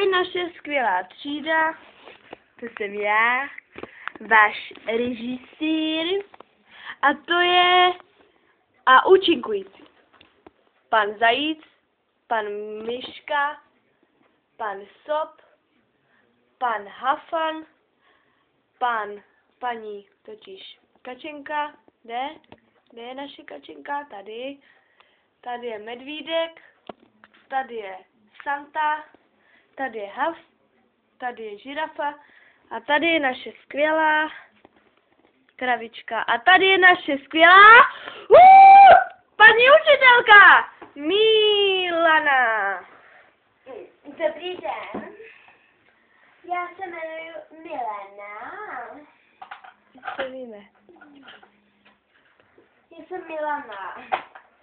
je naše skvělá třída, to jsem já, váš režisér, a to je a účinkující. Pan Zajíc, pan Myška, pan Sop, pan Hafan, paní totiž Kačenka, kde je naše Kačenka? Tady je Medvídek, tady je Santa, tady je Haf, tady je Žirafa a tady je naše skvělá kravička. A tady je naše skvělá paní učitelka Milana. Dobrý den. Já se jmenuji Milana. Co víme? Já jsem Milana.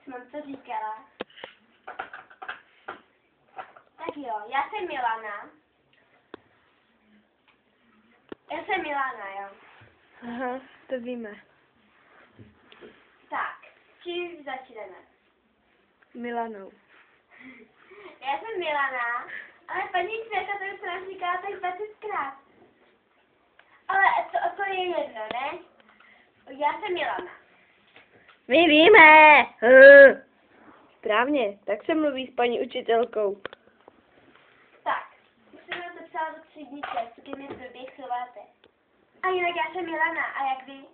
Jsem to říkala. Tak jo, já jsem Milana. Já jsem Milana, jo. Aha, to víme. Tak, čím začneme? Milanou. Já jsem Milana, ale paní Květa to už nám říkala tak 20krát. Ale to je jedno, ne? Já jsem Milana. My víme. Správně, tak se mluví s paní učitelkou. Tak, už jsem to psala do třídnice, co ke mně blbě chováte. A jinak já jsem Milana, a jak vy?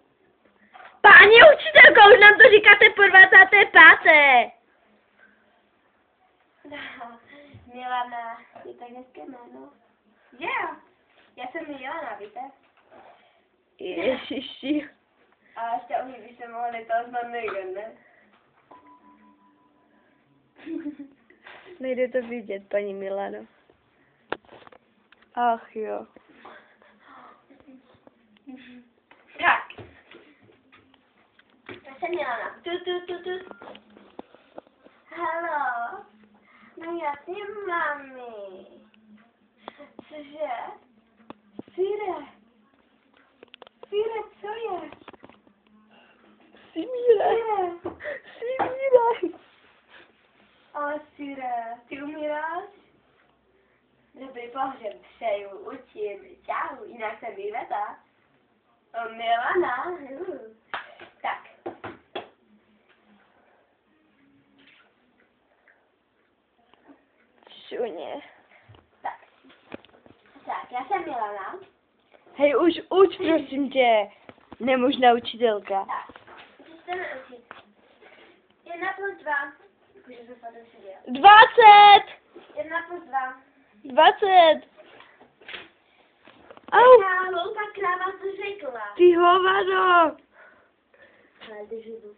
Paní učitelko, už nám to říkáte po 25. No, Milana, je tak hezké jméno. Jo, já jsem Milana, víte? Ježiši. A ještě oni by se mohli toho znát nejde, ne? Nejde to vidět, paní Milano. Ach jo. Tak. Já jsem Milana. Tu. Haló. No já jsem mami. Cože? Sire, co je? Simíra. Ale Sire, ty umíráš? Dobrý pohřeb přeju, učím, čau, jinak jsem Iveta. Milana. Tak. Šuně. Tak, já jsem Milana. Hej, už, prosím tě. Nemožná učitelka. Tak, chceme učit. 1+2. Jakože se fakt učil. 20. 1+2. 20. Au. Jaká hloupá kráva to řekla. Ty hovado. Ale držu.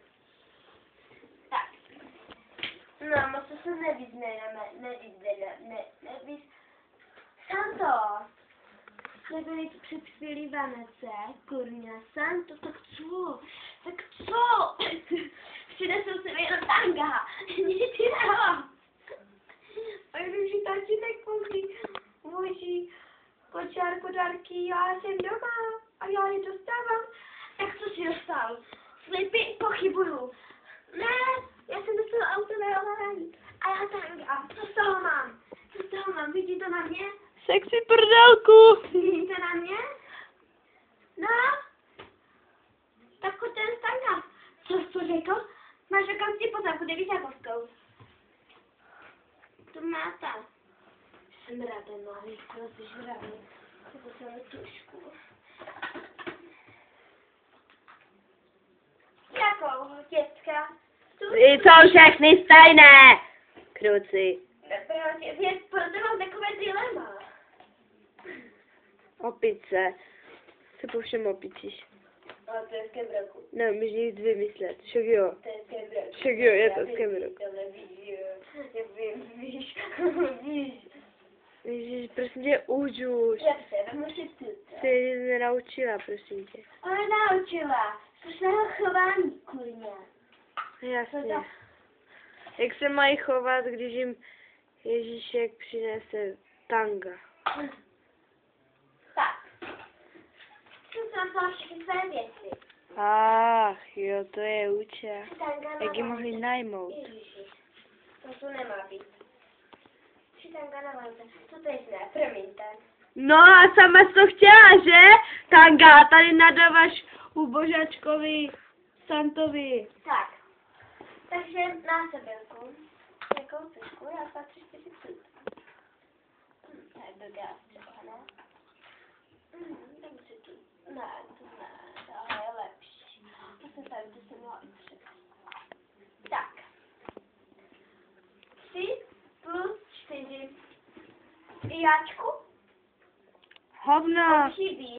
Tak. No, moc se nevíc. Santo. Nebyli tu před chvílí Vánece, kurňa, Santo, tak co? Přinesl si mi jenom tanga, nic jiného. A když si tatínek koupí můží kočárku dárky, já jsem doma a já je dostávám. Tak co si dostal? Slipy, pochybuju. Ne, já jsem dostal autového hraní. A já tanga, co z toho mám? Vidí to na mě? Sexy prdelku. Vidíte na mě? No? Tak choď ten tanga. Co jsi to řekl? Máš jakam si pozor, bude víc jakovskou. To má ta. Jsem ráda, malý, to jsi žravý. To jsem tušku. Jakou, děcka? Jsou všechny stejné. Kruci. Proto mám takové dilema. Opice. Se po všem opíčíš. Ale to je z Kebroku. No, můžeš jít vymyslet. Však jo. To je z Kebroku. Však jo, je to z Kebroku. Víš. Ježiš, prosím tě, už. Dobře, vemu si tuto. Jsi nic nenaučila, prosím tě. Ale naučila. Slušného chování, kurňa. Jasně. Jak se mají chovat, když jim Ježíšek přinese tanga? Tak. Tu jsem tam všechny své věci. Ach, jo, to je účel. Tanga na Jak ji válce. mohli najmout? Ježiši. To tu nemá být. Tanga na válce. To teď ne. Promiňte. No a sama jsi to chtěla, že? Tanga, tady nadáváš u Božáčkovi, Santovi. Tak. Takže na sebelku. Jakou trošku, já 2, 3, 4, 5. Tak dobrá, třeba, ne? Dám si tu. Ne, to ne, tohle je lepší. Vlastně tady to se měla i 3. Tak. 3 plus 4. Jáčku? Hovno. Chybí.